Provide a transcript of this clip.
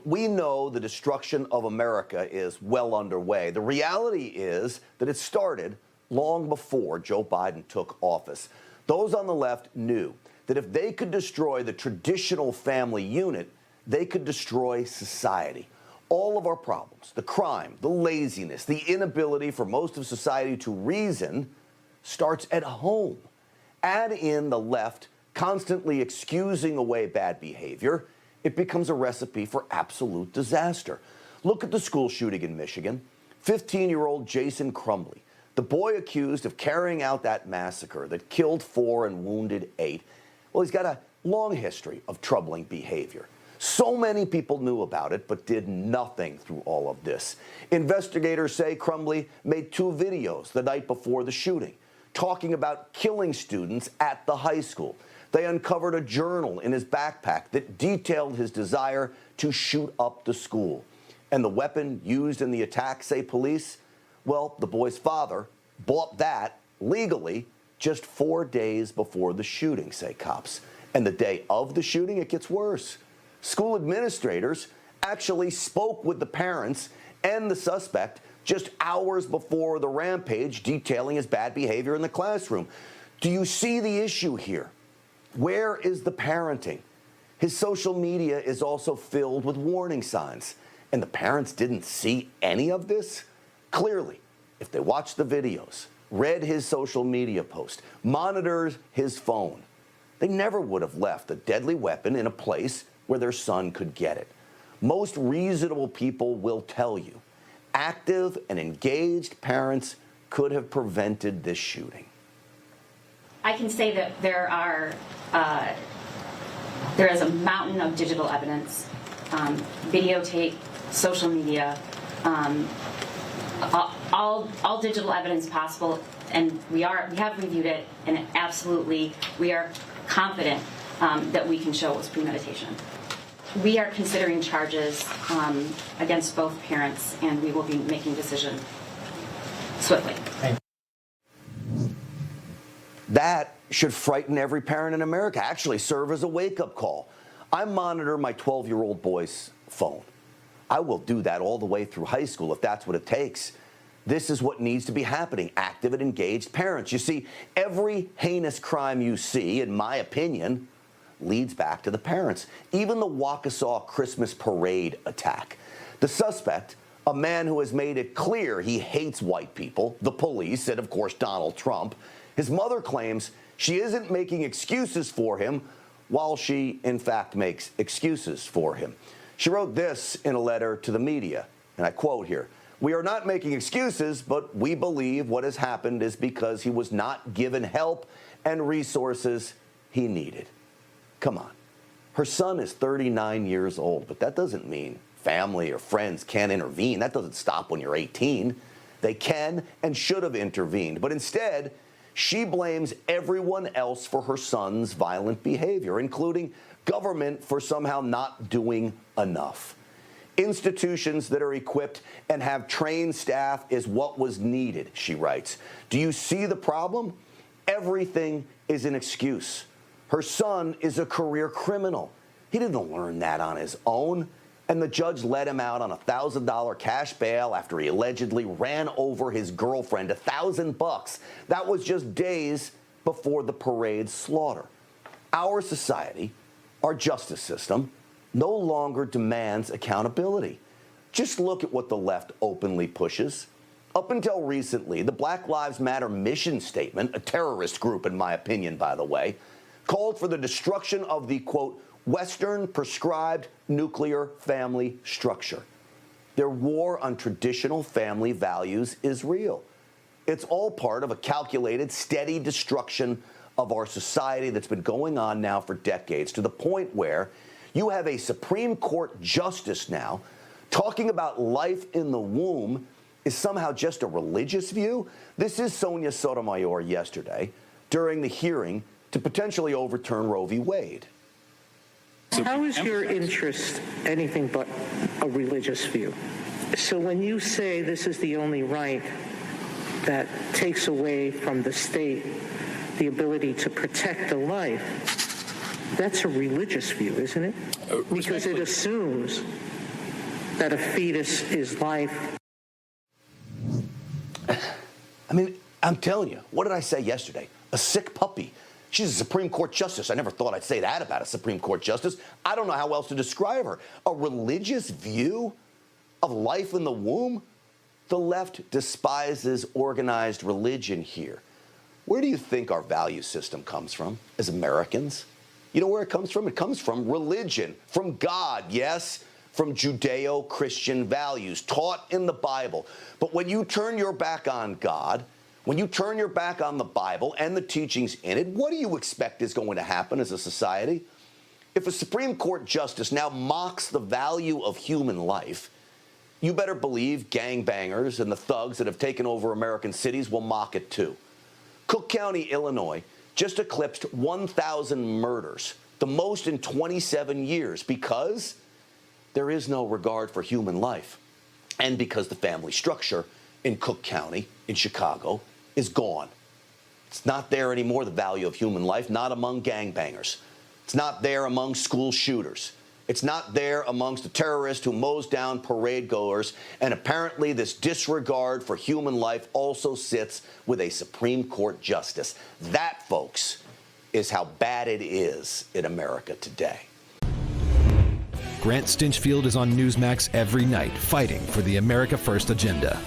We know the destruction of America is well underway. The reality is that it started long before Joe Biden took office. Those on the left knew that if they could destroy the traditional family unit, they could destroy society. All of our problems, the crime, the laziness, the inability for most of society to reason, starts at home. Add in the left constantly excusing away bad behavior, it becomes a recipe for absolute disaster. Look at the school shooting in Michigan. 15-year-old Jason Crumbley, the boy accused of carrying out that massacre that killed 4 and wounded 8. Well, he's got a long history of troubling behavior. So many people knew about it, but did nothing through all of this. Investigators say Crumbley made 2 videos the night before the shooting, talking about killing students at the high school. They uncovered a journal in his backpack that detailed his desire to shoot up the school. And the weapon used in the attack, say police, well, the boy's father bought that legally just 4 days before the shooting, say cops. And the day of the shooting, it gets worse. School administrators actually spoke with the parents and the suspect just hours before the rampage, detailing his bad behavior in the classroom. Do you see the issue here? Where is the parenting? His social media is also filled with warning signs, and the parents didn't see any of this? Clearly, if they watched the videos, read his social media post, monitored his phone, they never would have left a deadly weapon in a place where their son could get it. Most reasonable people will tell you, active and engaged parents could have prevented this shooting. I can say that there is a mountain of digital evidence, videotape, social media, all digital evidence possible, and we have reviewed it, and absolutely we are confident that we can show it was premeditation. We are considering charges against both parents, and we will be making a decision swiftly. That should frighten every parent in America, actually serve as a wake-up call. I monitor my 12-year-old boy's phone. I will do that all the way through high school if that's what it takes. This is what needs to be happening, active and engaged parents. You see, every heinous crime you see, in my opinion, leads back to the parents. Even the Waukesha Christmas parade attack. The suspect, a man who has made it clear he hates white people, the police, and of course Donald Trump. His mother claims she isn't making excuses for him, while she, in fact, makes excuses for him. She wrote this in a letter to the media, and I quote here, "We are not making excuses, but we believe what has happened is because he was not given help and resources he needed." Come on. Her son is 39 years old, but that doesn't mean family or friends can't intervene. That doesn't stop when you're 18. They can and should have intervened, but instead, she blames everyone else for her son's violent behavior, including government for somehow not doing enough. Institutions that are equipped and have trained staff is what was needed, she writes. Do you see the problem? Everything is an excuse. Her son is a career criminal. He didn't learn that on his own. And the judge let him out on a $1,000 cash bail after he allegedly ran over his girlfriend, $1,000. That was just days before the parade's slaughter. Our society, our justice system, no longer demands accountability. Just look at what the left openly pushes. Up until recently, the Black Lives Matter mission statement, a terrorist group in my opinion, by the way, called for the destruction of the, quote, Western prescribed nuclear family structure. Their war on traditional family values is real. It's all part of a calculated, steady destruction of our society that's been going on now for decades, to the point where you have a Supreme Court justice now talking about life in the womb is somehow just a religious view. This is Sonia Sotomayor yesterday during the hearing to potentially overturn Roe v. Wade. How is your interest anything but a religious view? So when you say this is the only right that takes away from the state the ability to protect a life, that's a religious view, isn't it? Because it assumes that a fetus is life. I mean, I'm telling you, what did I say yesterday? A sick puppy. She's a Supreme Court justice. I never thought I'd say that about a Supreme Court justice. I don't know how else to describe her. A religious view of life in the womb? The left despises organized religion here. Where do you think our value system comes from as Americans? You know where it comes from? It comes from religion, from God, yes, from Judeo-Christian values taught in the Bible. But when you turn your back on God, when you turn your back on the Bible and the teachings in it, what do you expect is going to happen as a society? If a Supreme Court justice now mocks the value of human life, you better believe gangbangers and the thugs that have taken over American cities will mock it too. Cook County, Illinois, just eclipsed 1,000 murders, the most in 27 years, because there is no regard for human life, and because the family structure in Cook County, in Chicago, is gone. It's not there anymore, the value of human life, not among gangbangers. It's not there among school shooters. It's not there amongst the terrorist who mows down parade goers. And apparently this disregard for human life also sits with a Supreme Court justice. That, folks, is how bad it is in America today. Grant Stinchfield is on Newsmax every night, fighting for the America First agenda.